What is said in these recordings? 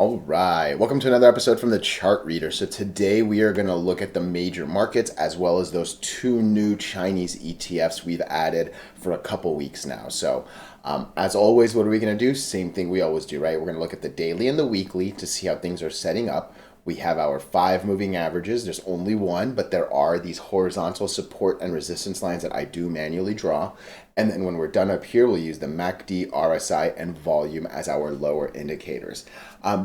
All right, welcome to another episode from the Chart Reader. So today we are going to look at the major markets as well as those two new Chinese ETFs we've added for a couple weeks now. So as always, what are we going to do? Same thing we always do, right? We're going to look at the daily and the weekly to see how things are setting up. We have our 5 moving averages. There's only one, but there are these horizontal support and resistance lines that I do manually draw. And then when we're done up here, we'll use the MACD, RSI, and volume as our lower indicators.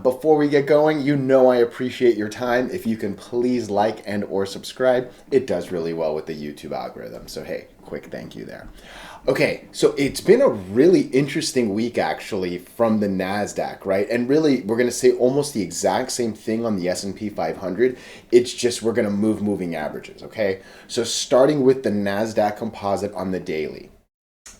Before we get going, you know I appreciate your time. If you can please like and or subscribe, it does really well with the YouTube algorithm. So hey, quick thank you there. Okay, so it's been a really interesting week actually from the NASDAQ, right? And really, we're going to say almost the exact same thing on the S&P 500. It's just we're going to move moving averages, okay? So starting with the NASDAQ composite on the daily.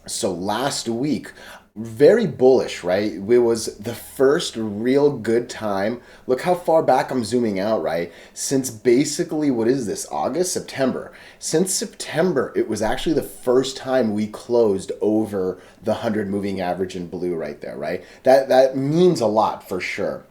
So last week, very bullish, right? It was the first real good time. Look how far back I'm zooming out, right? Since basically, what is this, August, September? Since September, it was actually the first time we closed over the 100 moving average in blue right there, right? That means a lot for sure.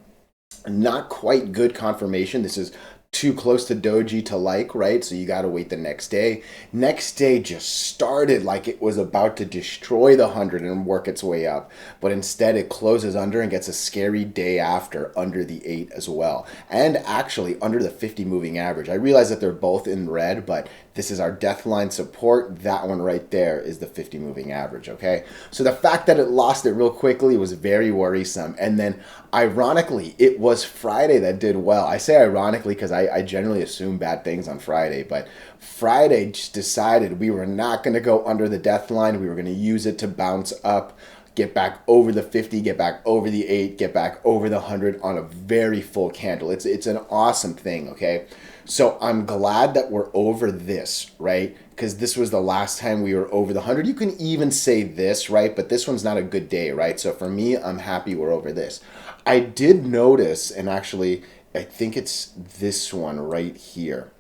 Not quite good confirmation. This is too close to doji to like, right? So you got to wait the next day. Next day just started like it was about to destroy the 100 and work its way up. But instead it closes under and gets a scary day after under the 8 as well. And actually under the 50 moving average. I realize that they're both in red, but this is our death line support. That one right there is the 50 moving average, okay? So the fact that it lost it real quickly was very worrisome. And then ironically, it was Friday that did well. I say ironically because I generally assume bad things on Friday, but Friday just decided we were not going to go under the death line. We were going to use it to bounce up, get back over the 50, get back over the 8, get back over the 100 on a very full candle. It's an awesome thing, okay? So I'm glad that we're over this, right? Because this was the last time we were over the 100. You can even say this, right? But this one's not a good day, right? So for me, I'm happy we're over this. I did notice, and actually, I think it's this one right here.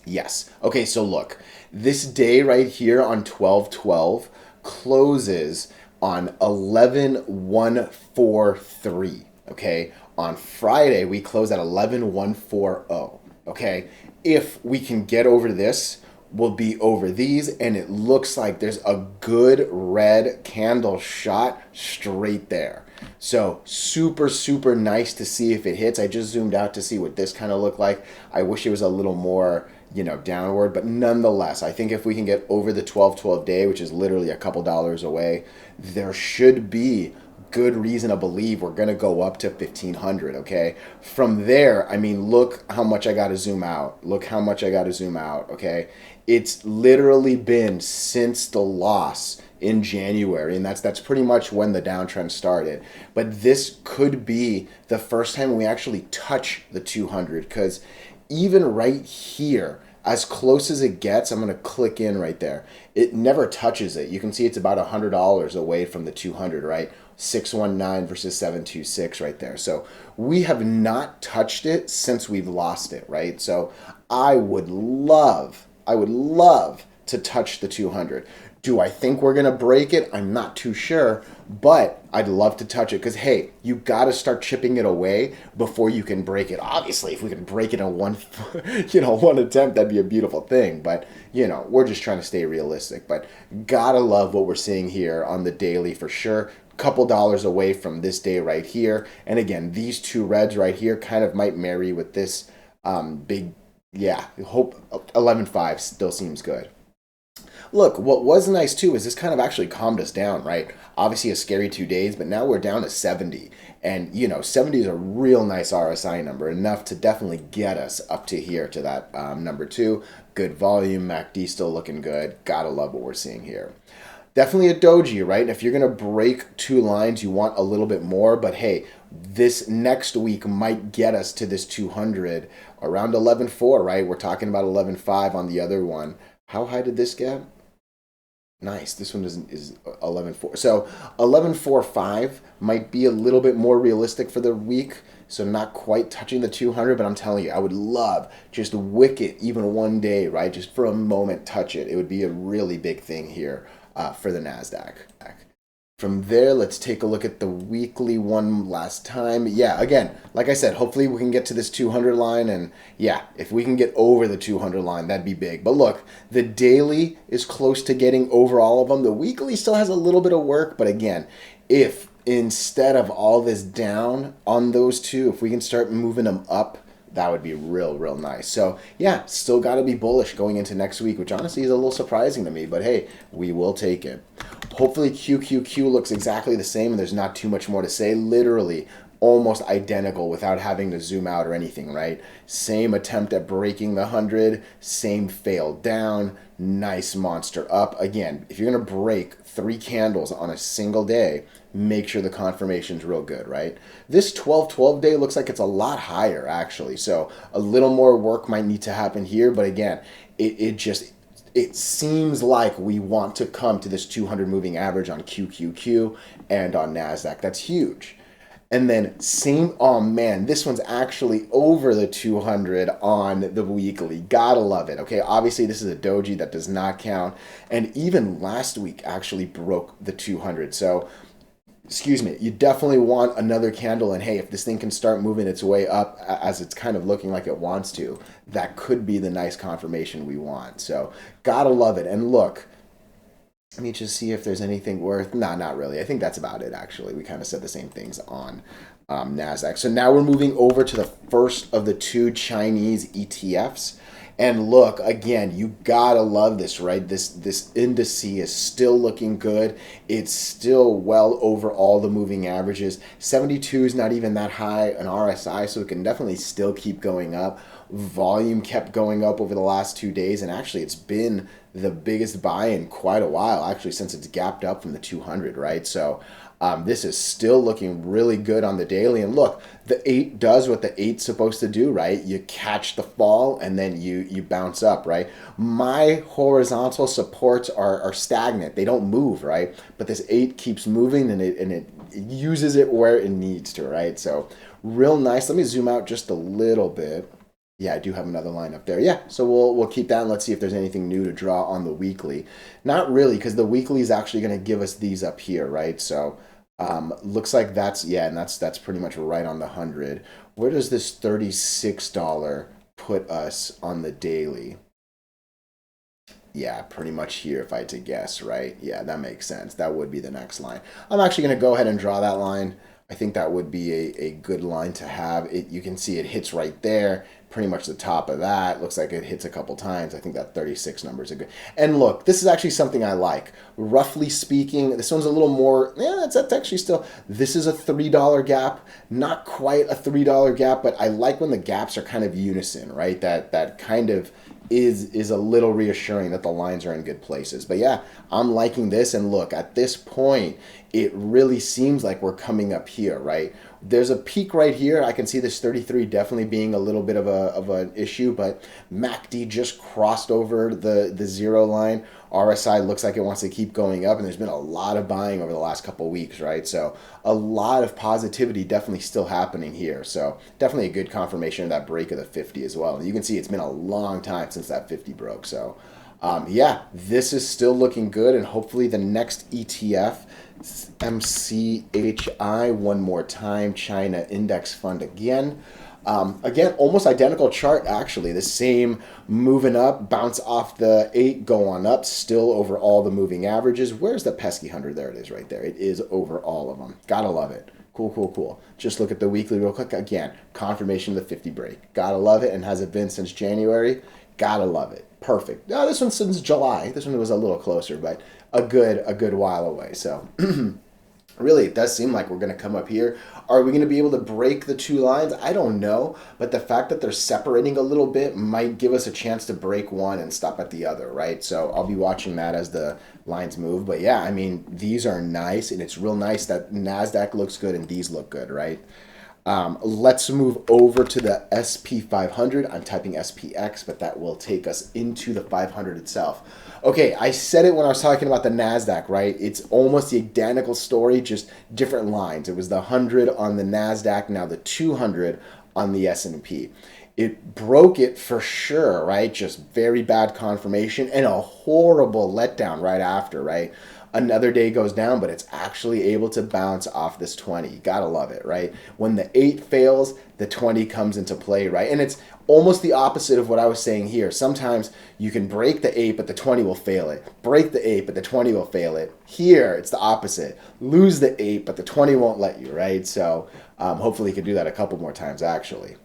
Yes. Okay, so look, this day right here on 12/12 closes on 11,143. Okay, on Friday we close at 11,140. Okay, if we can get over this, we'll be over these, and it looks like there's a good red candle shot straight there. So super, super nice to see if it hits. I just zoomed out to see what this kind of looked like. I wish it was a little more, downward, but nonetheless, I think if we can get over the 12/12 day, which is literally a couple dollars away, there should be good reason to believe we're going to go up to 1500, okay? From there, I mean, look how much I got to zoom out. Look how much I got to zoom out, okay? It's literally been since the loss in January, and that's pretty much when the downtrend started. But this could be the first time we actually touch the 200, because even right here, as close as it gets, I'm going to click in right there. It never touches it. You can see it's about $100 away from the 200, right? 619 versus 726 right there. So we have not touched it since we've lost it, right? So I would love to touch the 200. Do I think we're going to break it? I'm not too sure, but I'd love to touch it because, hey, you got to start chipping it away before you can break it. Obviously, if we can break it in one attempt, that'd be a beautiful thing. But, we're just trying to stay realistic. But gotta love what we're seeing here on the daily for sure. Couple dollars away from this day right here. And again, these two reds right here kind of might marry with this big, hope 11.5 still seems good. Look, what was nice too is this kind of actually calmed us down, right? Obviously a scary 2 days, but now we're down to 70. And, 70 is a real nice RSI number, enough to definitely get us up to here to that number 2. Good volume, MACD still looking good. Gotta love what we're seeing here. Definitely a doji, right? And if you're going to break 2 lines, you want a little bit more. But hey, this next week might get us to this 200 around 11.4, right? We're talking about 11.5 on the other one. How high did this get? Nice. This one is 11.4. So 11.45 might be a little bit more realistic for the week. So not quite touching the 200, but I'm telling you, I would love just to wick it even one day, right? Just for a moment, touch it. It would be a really big thing here for the NASDAQ. From there, let's take a look at the weekly one last time. Yeah, again, like I said, hopefully we can get to this 200 line. And yeah, if we can get over the 200 line, that'd be big. But look, the daily is close to getting over all of them. The weekly still has a little bit of work. But again, if instead of all this down on those two, if we can start moving them up, that would be real nice. So yeah, still got to be bullish going into next week, which honestly is a little surprising to me, but hey, we will take it. Hopefully QQQ looks exactly the same and there's not too much more to say. Literally almost identical without having to zoom out or anything, right? Same attempt at breaking the 100, same fail down, nice monster up. Again, if you're going to break 3 candles on a single day, make sure the confirmation's real good, right? This 12-12 day looks like it's a lot higher actually. So a little more work might need to happen here, but again, it seems like we want to come to this 200 moving average on QQQ and on NASDAQ. That's huge. And then same, oh man, this one's actually over the 200 on the weekly. Gotta love it. Okay, obviously this is a doji that does not count. And even last week actually broke the 200. So, excuse me, you definitely want another candle. And hey, if this thing can start moving its way up as it's kind of looking like it wants to, that could be the nice confirmation we want. So gotta love it. And look, let me just see if there's anything worth. Nah, not really. I think that's about it, actually. We kind of said the same things on NASDAQ. So now we're moving over to the first of the 2 Chinese ETFs. And look, again, you gotta love this, right? This index is still looking good. It's still well over all the moving averages. 72 is not even that high an RSI, so it can definitely still keep going up. Volume kept going up over the last 2 days, and actually it's been the biggest buy in quite a while, actually, since it's gapped up from the 200, right? So this is still looking really good on the daily. And look, the 8 does what the 8's supposed to do, right? You catch the fall and then you bounce up, right? My horizontal supports are stagnant. They don't move, right? But this 8 keeps moving and it uses it where it needs to, right? So real nice. Let me zoom out just a little bit. Yeah, I do have another line up there. Yeah, so we'll keep that and let's see if there's anything new to draw on the weekly. Not really, because the weekly is actually going to give us these up here, right? So looks like that's, yeah, and that's pretty much right on the 100. Where does this $36 put us on the daily? Yeah, pretty much here if I had to guess, right? Yeah, that makes sense. That would be the next line. I'm actually going to go ahead and draw that line. I think that would be a good line to have. You can see it hits right there, pretty much the top of that. Looks like it hits a couple times. I think that 36 number is a good. And look, this is actually something I like. Roughly speaking, this one's a little more, yeah, that's actually still, this is a $3 gap. Not quite a $3 gap, but I like when the gaps are kind of unison, right? That kind of is a little reassuring that the lines are in good places. But yeah, I'm liking this. And look, at this point, it really seems like we're coming up here, right? There's a peak right here. I can see this 33 definitely being a little bit of an issue, but MACD just crossed over the 0 line. RSI looks like it wants to keep going up, and there's been a lot of buying over the last couple of weeks, right? So a lot of positivity definitely still happening here. So definitely a good confirmation of that break of the 50 as well. And you can see it's been a long time since that 50 broke. So yeah, this is still looking good, and hopefully the next ETF, MCHI, one more time, China Index Fund again. Again, almost identical chart, actually. The same moving up, bounce off the 8, go on up, still over all the moving averages. Where's the pesky 100? There it is right there. It is over all of them. Gotta love it. Cool. Just look at the weekly real quick. Again, confirmation of the 50 break. Gotta love it. And has it been since January? Gotta love it. Perfect. No, this one since July. This one was a little closer, but a good while away. So really, it does seem like we're going to come up here. Are we going to be able to break the 2 lines? I don't know, but the fact that they're separating a little bit might give us a chance to break one and stop at the other, right? So I'll be watching that as the lines move. But yeah, I mean, these are nice, and it's real nice that NASDAQ looks good and these look good, right? Let's move over to the SP-500. I'm typing SPX, but that will take us into the 500 itself. Okay, I said it when I was talking about the NASDAQ, right? It's almost the identical story, just different lines. It was the 100 on the NASDAQ, now the 200 on the S&P. It broke it for sure, right? Just very bad confirmation and a horrible letdown right after, right? another day goes down, but it's actually able to bounce off this 20. You gotta love it, right? When the 8 fails, the 20 comes into play, right? And it's almost the opposite of what I was saying here. Sometimes you can break the 8, but the 20 will fail it. Break the 8, but the 20 will fail it. Here, it's the opposite. Lose the 8, but the 20 won't let you, right? So hopefully you can do that a couple more times, actually.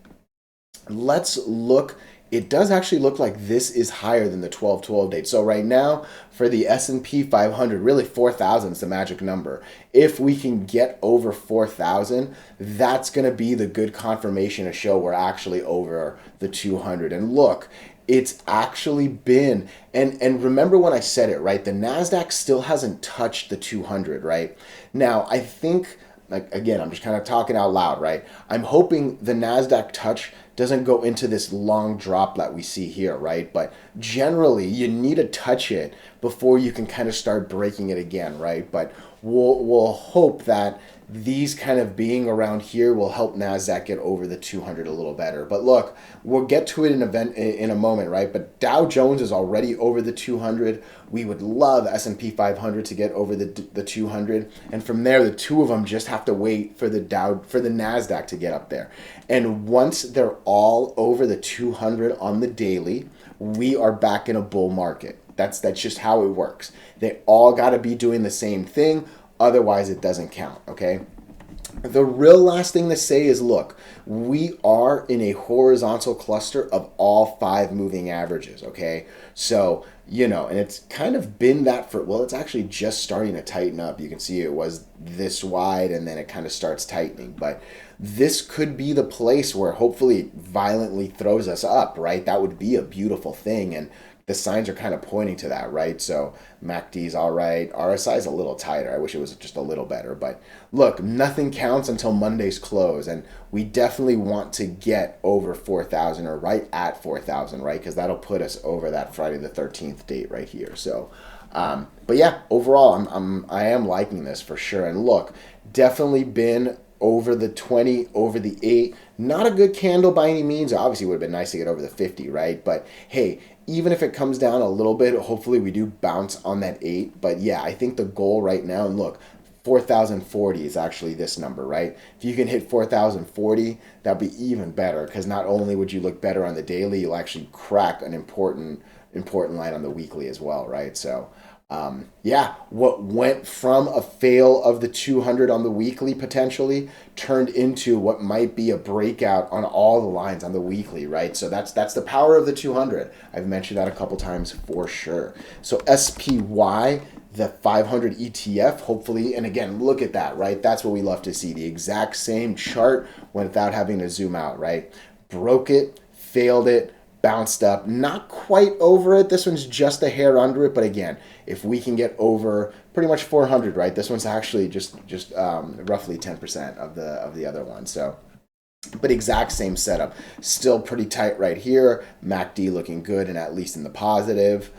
Let's look. It does actually look like this is higher than the 12-12 date. So right now for the S&P 500, really 4,000 is the magic number. If we can get over 4,000, that's going to be the good confirmation to show we're actually over the 200. And look, it's actually been, and remember when I said it, right? The NASDAQ still hasn't touched the 200, right? Now, I think, like, again, I'm just kind of talking out loud, right? I'm hoping the NASDAQ touch doesn't go into this long drop that we see here, right? But generally, you need to touch it before you can kind of start breaking it again, right? But we'll hope that these kind of being around here will help NASDAQ get over the 200 a little better. But look, we'll get to it in a moment, right? But Dow Jones is already over the 200. We would love S&P 500 to get over the 200. And from there, the two of them just have to wait for the NASDAQ to get up there. And once they're all over the 200 on the daily, we are back in a bull market. That's just how it works. They all got to be doing the same thing. Otherwise, it doesn't count, okay? The real last thing to say is, look, we are in a horizontal cluster of all 5 moving averages, okay? So, you know, and it's kind of been that for, well, it's actually just starting to tighten up. You can see it was this wide and then it kind of starts tightening. But this could be the place where hopefully it violently throws us up, right? That would be a beautiful thing. And the signs are kind of pointing to that, right? So MACD's all right. RSI is a little tighter. I wish it was just a little better. But look, nothing counts until Monday's close. And we definitely want to get over 4,000 or right at 4,000, right? Because that'll put us over that Friday the 13th date right here. So, but yeah, overall, I am liking this for sure. And look, definitely been over the 20, over the 8. Not a good candle by any means. Obviously, it would have been nice to get over the 50, right? But hey, even if it comes down a little bit, hopefully we do bounce on that 8. But yeah, I think the goal right now, and look, 4,040 is actually this number, right? If you can hit 4,040, that'd be even better, because not only would you look better on the daily, you'll actually crack an important line on the weekly as well, right? So yeah, what went from a fail of the 200 on the weekly potentially turned into what might be a breakout on all the lines on the weekly, right? So that's the power of the 200. I've mentioned that a couple times for sure. So SPY, the 500 ETF, hopefully, and again, look at that, right? That's what we love to see. The exact same chart without having to zoom out, right? Broke it, failed it, bounced up, not quite over it. This one's just a hair under it, but again, if we can get over pretty much 400, right? This one's actually just roughly 10% of the other one. So, but exact same setup, still pretty tight right here. MACD looking good and at least in the positive.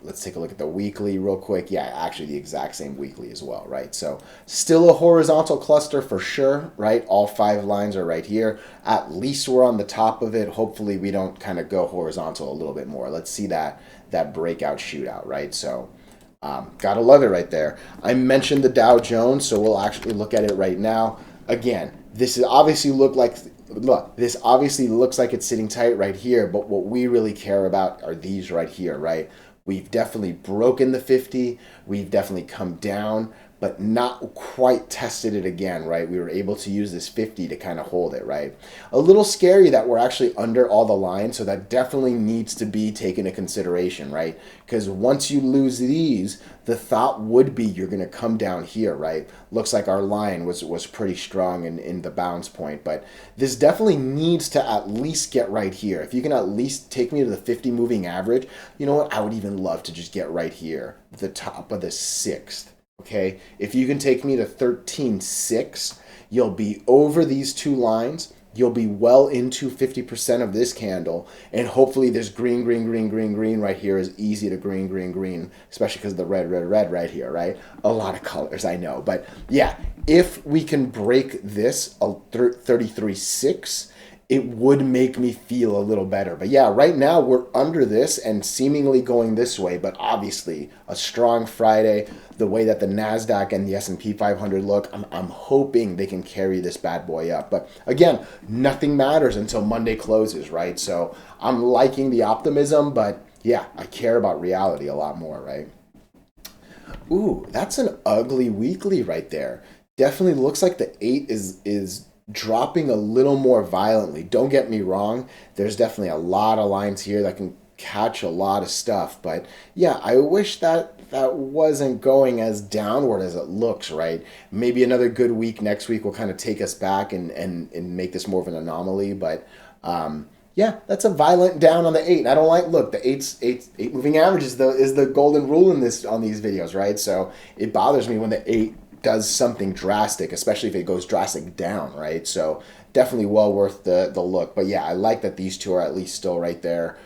Let's take a look at the weekly real quick. Yeah, actually the exact same weekly as well, right? So still a horizontal cluster for sure, right? All 5 lines are right here. At least we're on the top of it. Hopefully we don't kind of go horizontal a little bit more. Let's see that breakout shootout, right? So gotta love it right there. I mentioned the Dow Jones, so we'll actually look at it right now. Again, this obviously looks like it's sitting tight right here, but what we really care about are these right here, right? We've definitely broken the 50. We've definitely come down, but not quite tested it again, right? We were able to use this 50 to kind of hold it, right? A little scary that we're actually under all the lines, so that definitely needs to be taken into consideration, right? Because once you lose these, the thought would be you're going to come down here, right? Looks like our line was pretty strong in the bounce point, but this definitely needs to at least get right here. If you can at least take me to the 50 moving average, you know what? I would even love to just get right here, the top of the 6th. Okay, if you can take me to 13.6, you'll be over these 2 lines. You'll be well into 50% of this candle, and hopefully this green right here is easy to green, especially because of the red right here, right? A lot of colors, I know, but yeah, if we can break this 33.6 it would make me feel a little better. But yeah, right now we're under this and seemingly going this way, but obviously a strong Friday, the way that the NASDAQ and the S&P 500 look, I'm hoping they can carry this bad boy up. But again, nothing matters until Monday closes, right? So I'm liking the optimism, but yeah, I care about reality a lot more, right? Ooh, that's an ugly weekly right there. Definitely looks like the 8 is dropping a little more violently. Don't get me wrong. There's definitely a lot of lines here that can catch a lot of stuff, but yeah, I wish that that wasn't going as downward as it looks, right? Maybe another good week next week will kind of take us back and make this more of an anomaly, but yeah, that's a violent down on the 8. And I don't like, look, the eight moving average is the golden rule in this on these videos, right? So it bothers me when the 8 does something drastic, especially if it goes drastic down, right? So definitely well worth the look. But yeah, I like that these two are at least still right there.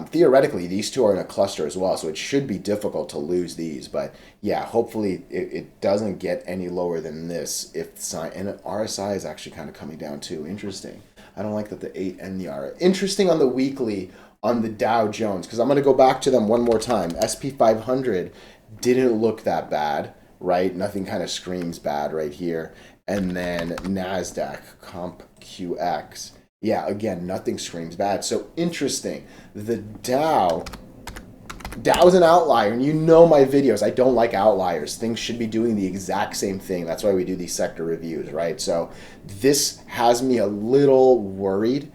Theoretically, these two are in a cluster as well, so it should be difficult to lose these. But yeah, hopefully it doesn't get any lower than this. If the sign and RSI is actually kind of coming down too. Interesting. I don't like that the 8 and the R. Interesting on the weekly on the Dow Jones, because I'm going to go back to them one more time. SP 500 didn't look that bad, right? Nothing kind of screams bad right here. And then NASDAQ, Comp QX. Yeah, again, nothing screams bad. So interesting. The Dow's an outlier, and you know my videos. I don't like outliers. Things should be doing the exact same thing. That's why we do these sector reviews, right? So this has me a little worried.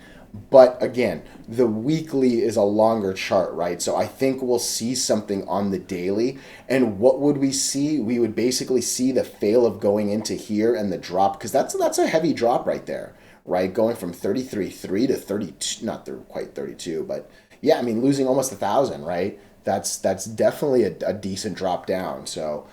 But again, the weekly is a longer chart, right? So I think we'll see something on the daily. And what would we see? We would basically see the fail of going into here and the drop, because that's a heavy drop right there, right? Going from 33.3 to 32, not quite 32, but yeah, I mean, losing almost 1,000, right? That's definitely a decent drop down. So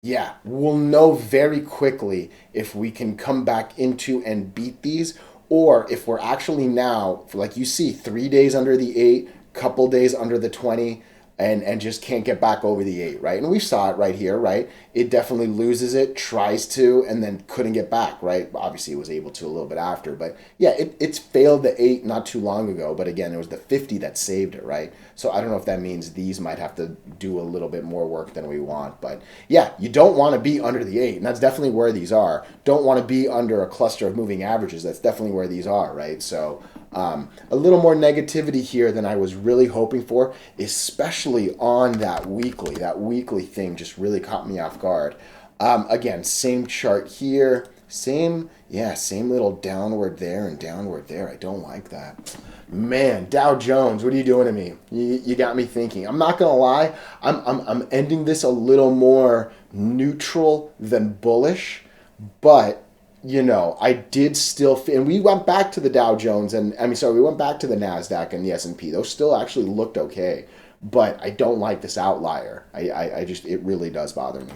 yeah, we'll know very quickly if we can come back into and beat these, or if we're actually now, like you see, 3 days under the 8, couple days under the 20, and just can't get back over the 8, right? And we saw it right here, right? It definitely loses it, tries to, and then couldn't get back, right? Obviously, it was able to a little bit after, but yeah, it's failed the 8 not too long ago, but again, it was the 50 that saved it, right? So I don't know if that means these might have to do a little bit more work than we want, but yeah, you don't want to be under the 8, and that's definitely where these are. Don't want to be under a cluster of moving averages. That's definitely where these are, right? So a little more negativity here than I was really hoping for, especially on that weekly. That weekly thing just really caught me off guard. Again, same chart here. Same little downward there and downward there. I don't like that. Man, Dow Jones, what are you doing to me? You got me thinking. I'm not gonna lie. I'm ending this a little more neutral than bullish, but I did still, and we went back to the Dow Jones, and we went back to the NASDAQ and the S&P. Those still actually looked okay, but I don't like this outlier. I just, it really does bother me.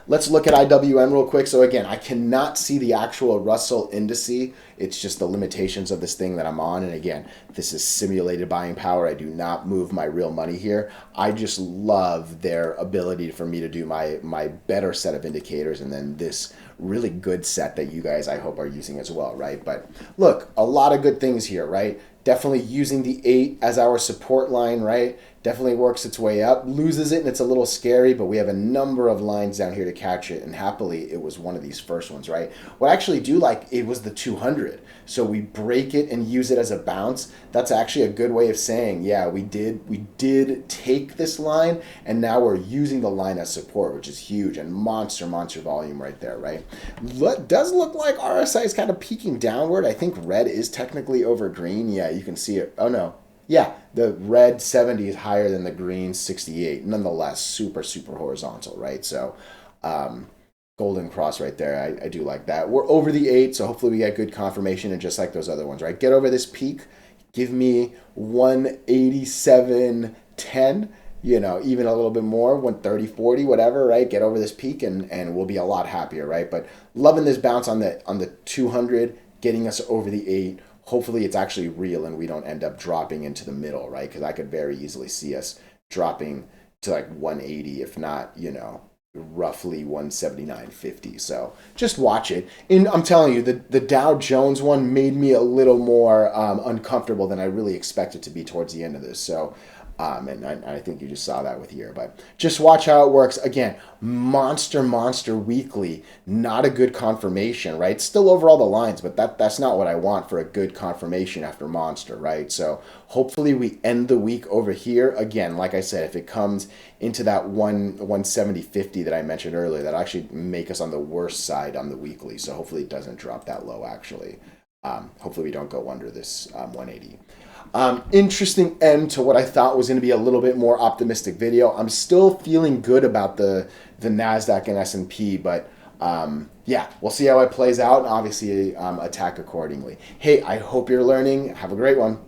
Let's look at IWM real quick. So again, I cannot see the actual Russell indice. It's just the limitations of this thing that I'm on. And again, this is simulated buying power. I do not move my real money here. I just love their ability for me to do my better set of indicators, and then this really good set that you guys, I hope, are using as well, right? But look, a lot of good things here, right? Definitely using the 8 as our support line, right? Definitely works its way up, loses it, and it's a little scary, but we have a number of lines down here to catch it, and happily it was one of these first ones, right? What I actually do like, it was the 200. So we break it and use it as a bounce. That's actually a good way of saying, yeah, we did take this line, and now we're using the line as support, which is huge, and monster volume right there, right? Does look like RSI is kind of peaking downward. I think red is technically over green. Yeah, you can see it. Oh no. Yeah, the red 70 is higher than the green 68. Nonetheless, super horizontal, right? So golden cross right there. I do like that. We're over the 8, so hopefully we get good confirmation, and just like those other ones, right? Get over this peak. Give me 187.10, even a little bit more, 130.40, whatever, right? Get over this peak, and we'll be a lot happier, right? But loving this bounce on the 200, getting us over the 8. Hopefully it's actually real and we don't end up dropping into the middle, right? Because I could very easily see us dropping to like 180, if not, roughly 179.50. So just watch it. And I'm telling you, the Dow Jones one made me a little more uncomfortable than I really expected to be towards the end of this. So and I think you just saw that with here, but just watch how it works. Again, monster weekly, not a good confirmation, right? Still over all the lines, but that's not what I want for a good confirmation after monster, right? So hopefully we end the week over here. Again, like I said, if it comes into that 170.50 that I mentioned earlier, that'll actually make us on the worst side on the weekly. So hopefully it doesn't drop that low, actually. Hopefully we don't go under this 180. Interesting end to what I thought was going to be a little bit more optimistic video. I'm still feeling good about the NASDAQ and S&P, but yeah, we'll see how it plays out and obviously attack accordingly. Hey, I hope you're learning. Have a great one.